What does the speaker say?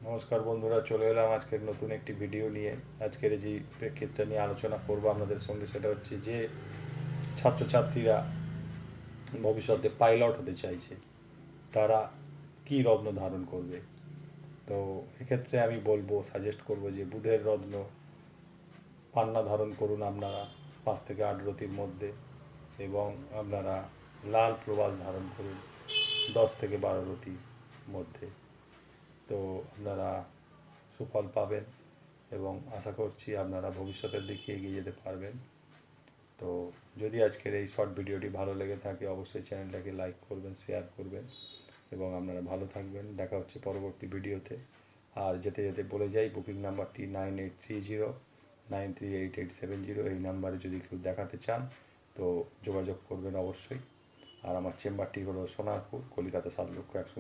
নমস্কার বন্ধুরা, চলে এলাম আজকের নতুন একটি ভিডিও নিয়ে। আজকের যে প্রেক্ষিতটা নিয়ে আলোচনা করব আপনাদের সঙ্গে সেটা হচ্ছে যে ছাত্রছাত্রীরা ভবিষ্যতে পাইলট হতে চাইছে, তারা কী রত্ন ধারণ করবে। তো এক্ষেত্রে আমি বলবো, সাজেস্ট করব যে বুধের রত্ন পান্না ধারণ করুন আপনারা 5 থেকে 8 রতির মধ্যে, এবং আপনারা লাল প্রবাল ধারণ করুন 10 থেকে 12 রতির মধ্যে। তো আপনারা সুফল পাবেন এবং আশা করছি আপনারা ভবিষ্যতের দিকে এগিয়ে যেতে পারবেন। তো যদি আজকের এই শর্ট ভিডিওটি ভালো লেগে থাকে অবশ্যই চ্যানেলটাকে লাইক করবেন, শেয়ার করবেন এবং আপনারা ভালো থাকবেন। দেখা হচ্ছে পরবর্তী ভিডিওতে। আর যেতে যেতে বলে যাই, বুকিং নাম্বারটি 9830938870। এই নাম্বারে যদি কেউ দেখাতে চান তো যোগাযোগ করবেন অবশ্যই। আর আমার চেম্বারটি হলো সোনারপুর, কলকাতা 7 লক্ষ 1